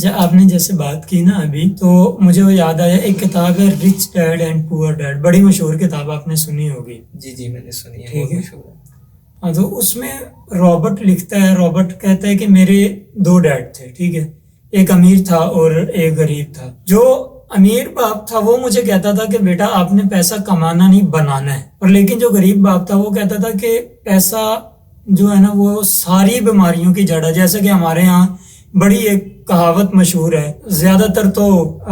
اچھا، آپ نے جیسے بات کی نا ابھی، تو مجھے وہ یاد آیا، ایک کتاب ہے رچ ڈیڈ اینڈ پور ڈیڈ، بڑی مشہور کتاب، آپ نے سنی ہوگی۔ جی میں نے سنی ہے، ٹھیک بہت ہے، مشہور ہے۔ ہاں، تو اس میں رابرٹ لکھتا ہے، رابرٹ کہتا ہے کہ میرے دو ڈیڈ تھے، ٹھیک ہے، ایک امیر تھا اور ایک غریب تھا۔ جو امیر باپ تھا وہ مجھے کہتا تھا کہ بیٹا آپ نے پیسہ کمانا نہیں بنانا ہے، اور لیکن جو غریب باپ تھا وہ کہتا تھا کہ پیسہ جو ہے نا وہ ساری بیماریوں کی جڑ ہے۔ جیسے کہ ہمارے ہاں بڑی ایک کہاوت مشہور ہے، زیادہ تر تو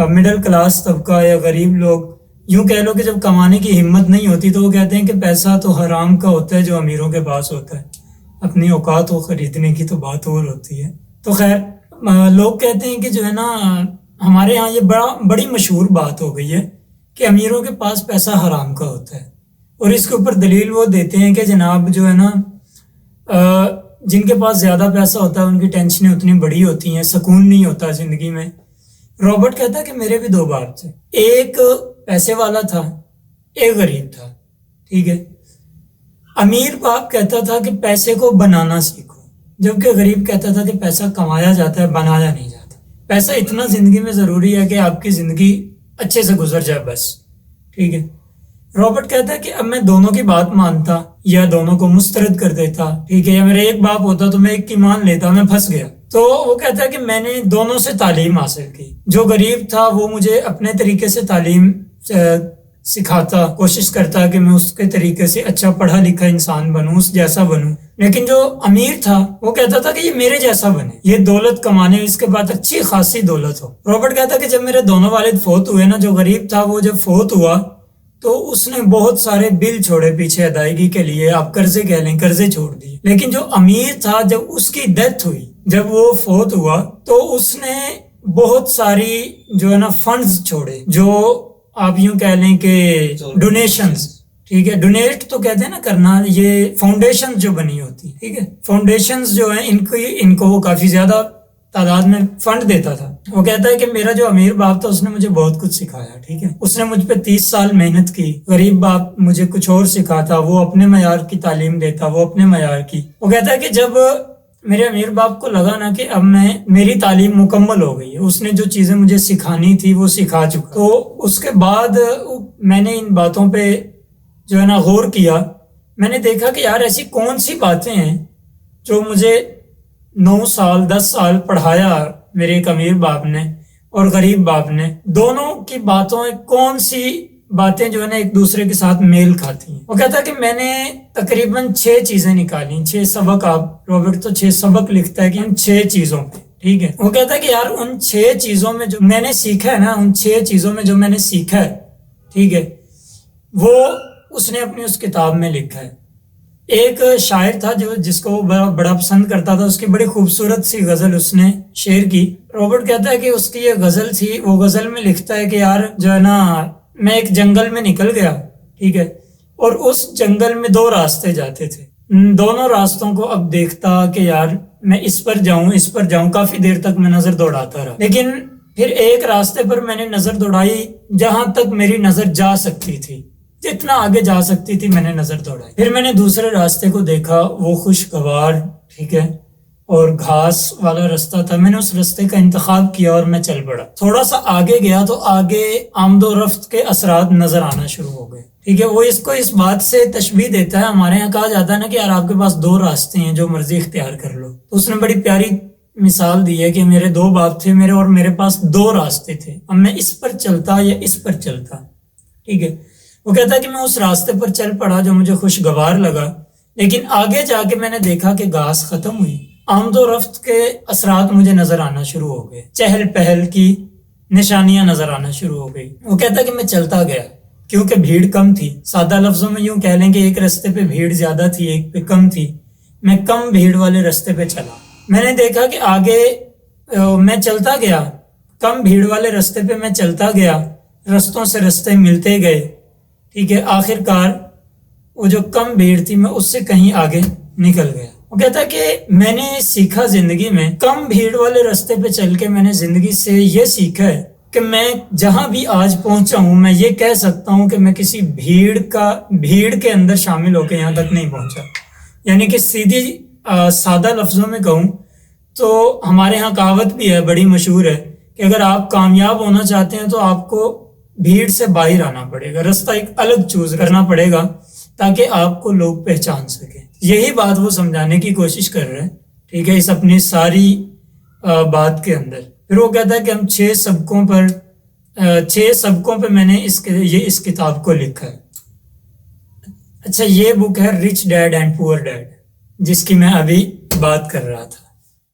مڈل کلاس طبقہ یا غریب لوگ یوں کہہ لو کہ جب کمانے کی ہمت نہیں ہوتی تو وہ کہتے ہیں کہ پیسہ تو حرام کا ہوتا ہے جو امیروں کے پاس ہوتا ہے، اپنی اوقات کو خریدنے کی تو بات اور ہوتی ہے۔ تو خیر، لوگ کہتے ہیں کہ جو ہے نا ہمارے ہاں یہ بڑی مشہور بات ہو گئی ہے کہ امیروں کے پاس پیسہ حرام کا ہوتا ہے، اور اس کے اوپر دلیل وہ دیتے ہیں کہ جناب جو ہے نا جن کے پاس زیادہ پیسہ ہوتا ہے ان کی ٹینشنیں اتنی بڑی ہوتی ہیں، سکون نہیں ہوتا زندگی میں۔ رابرٹ کہتا ہے کہ میرے بھی دو باپ تھے، ایک پیسے والا تھا، ایک غریب تھا، ٹھیک ہے۔ امیر باپ کہتا تھا کہ پیسے کو بنانا سیکھو، جبکہ غریب کہتا تھا کہ پیسہ کمایا جاتا ہے، بنایا نہیں جاتا۔ پیسہ اتنا زندگی میں ضروری ہے کہ آپ کی زندگی اچھے سے گزر جائے بس، ٹھیک ہے۔ رابرٹ کہتا ہے کہ اب میں دونوں کی بات مانتا یا دونوں کو مسترد کر دیتا، ٹھیک ہے، یا میرا ایک باپ ہوتا تو میں ایک کی مان لیتا، میں پھنس گیا۔ تو وہ کہتا ہے کہ میں نے دونوں سے تعلیم حاصل کی۔ جو غریب تھا وہ مجھے اپنے طریقے سے تعلیم سکھاتا، کوشش کرتا کہ میں اس کے طریقے سے اچھا پڑھا لکھا انسان بنوں، اس جیسا بنوں۔ لیکن جو امیر تھا وہ کہتا تھا کہ یہ میرے جیسا بنے، یہ دولت کمانے، اس کے بعد اچھی خاصی دولت ہو۔ رابرٹ کہتا کہ جب میرے دونوں والد فوت ہوئے نا، جو غریب تھا وہ جب فوت ہوا تو اس نے بہت سارے بل چھوڑے پیچھے ادائیگی کے لیے، آپ قرضے کہہ لیں، قرضے چھوڑ دیے۔ لیکن جو امیر تھا جب اس کی ڈیتھ ہوئی، جب وہ فوت ہوا تو اس نے بہت ساری جو ہے نا فنڈز چھوڑے، جو آپ یوں کہہ لیں کہ ڈونیشنز، ٹھیک ہے۔ ڈونیٹ تو کہتے ہیں نا کرنا، یہ فاؤنڈیشن جو بنی ہوتی، ٹھیک ہے، فاؤنڈیشنز جو ہیں ان کو وہ کافی زیادہ تعداد میں فنڈ دیتا تھا۔ وہ کہتا ہے کہ میرا جو امیر باپ تھا اس نے مجھے بہت کچھ سکھایا، ٹھیک ہے، اس نے مجھ پہ 30 سال محنت کی۔ غریب باپ مجھے کچھ اور سکھاتا، وہ اپنے معیار کی تعلیم دیتا، وہ اپنے معیار کی۔ وہ کہتا ہے کہ جب میرے امیر باپ کو لگا نا کہ اب میری تعلیم مکمل ہو گئی ہے، اس نے جو چیزیں مجھے سکھانی تھی وہ سکھا چکا، تو اس کے بعد میں نے ان باتوں پہ جو ہے نا غور کیا۔ میں نے دیکھا کہ یار ایسی کون سی باتیں ہیں جو مجھے 9 سال 10 سال پڑھایا میرے ایک امیر باپ نے اور غریب باپ نے، دونوں کی باتوں کون سی باتیں جو ہے نا ایک دوسرے کے ساتھ میل کھاتی ہیں۔ وہ کہتا ہے کہ میں نے تقریباً 6 چیزیں نکالی، 6 سبق۔ آپ رابرٹ تو 6 سبق لکھتا ہے کہ ان 6 چیزوں پہ، ٹھیک ہے۔ وہ کہتا ہے کہ یار ان 6 چیزوں میں جو میں نے سیکھا ہے نا، ان 6 چیزوں میں جو میں نے سیکھا ہے، ٹھیک ہے، وہ اس نے اپنی اس کتاب میں لکھا ہے۔ ایک شاعر تھا جس کو وہ بڑا پسند کرتا تھا، اس کی بڑی خوبصورت سی غزل اس نے شیئر کی۔ رابرٹ کہتا ہے کہ اس کی یہ غزل تھی، وہ غزل میں لکھتا ہے کہ یار جو ہے نا میں ایک جنگل میں نکل گیا، ٹھیک ہے، اور اس جنگل میں 2 راستے جاتے تھے۔ دونوں راستوں کو اب دیکھتا کہ یار میں اس پر جاؤں، کافی دیر تک میں نظر دوڑاتا رہا، لیکن پھر ایک راستے پر میں نے نظر دوڑائی جہاں تک میری نظر جا سکتی تھی، جتنا آگے جا سکتی تھی میں نے نظر دوڑائی۔ پھر میں نے دوسرے راستے کو دیکھا، وہ خوشگوار، ٹھیک ہے، اور گھاس والا راستہ تھا۔ میں نے اس راستے کا انتخاب کیا اور میں چل پڑا۔ تھوڑا سا آگے گیا تو آگے آمد و رفت کے اثرات نظر آنا شروع ہو گئے، ٹھیک ہے۔ وہ اس کو اس بات سے تشبیہ دیتا ہے، ہمارے یہاں کہا جاتا ہے نا کہ یار آپ کے پاس 2 راستے ہیں، جو مرضی اختیار کر لو۔ تو اس نے بڑی پیاری مثال دی ہے کہ میرے 2 باپ تھے اور میرے پاس 2 راستے تھے، اب میں اس پر چلتا یا اس پر چلتا، ٹھیک ہے۔ وہ کہتا ہے کہ میں اس راستے پر چل پڑا جو مجھے خوشگوار لگا، لیکن آگے جا کے میں نے دیکھا کہ گھاس ختم ہوئی، آمد و رفت کے اثرات مجھے نظر آنا شروع ہو گئے، چہل پہل کی نشانیاں نظر آنا شروع ہو گئی۔ وہ کہتا ہے کہ میں چلتا گیا کیونکہ بھیڑ کم تھی۔ سادہ لفظوں میں یوں کہہ لیں کہ ایک راستے پہ بھیڑ زیادہ تھی، ایک پہ کم تھی۔ میں کم بھیڑ والے راستے پہ چلا۔ میں نے دیکھا کہ آگے میں چلتا گیا، کم بھیڑ والے راستے پہ میں چلتا گیا، رستوں سے رستے ملتے گئے، ٹھیک ہے، آخر کار وہ جو کم بھیڑ تھی میں اس سے کہیں آگے نکل گیا۔ وہ کہتا ہے کہ میں نے سیکھا زندگی میں، کم بھیڑ والے راستے پہ چل کے میں نے زندگی سے یہ سیکھا ہے کہ میں جہاں بھی آج پہنچا ہوں میں یہ کہہ سکتا ہوں کہ میں کسی بھیڑ کے اندر شامل ہو کے یہاں تک نہیں پہنچا۔ یعنی کہ سادہ لفظوں میں کہوں تو ہمارے ہاں کہاوت بھی ہے بڑی مشہور ہے کہ اگر آپ کامیاب ہونا چاہتے ہیں تو آپ کو بھیڑ سے باہر آنا پڑے گا، رستہ ایک الگ چوز کرنا پڑے گا تاکہ آپ کو لوگ پہچان سکیں۔ یہی بات وہ سمجھانے کی کوشش کر رہے ہیں، ٹھیک ہے، اس اپنی ساری بات کے اندر۔ پھر وہ کہتا ہے کہ ہم 6 سبقوں پہ میں نے اس کتاب کو لکھا ہے۔ اچھا، یہ بک ہے رچ ڈیڈ اینڈ پور ڈیڈ، جس کی میں ابھی بات کر رہا تھا۔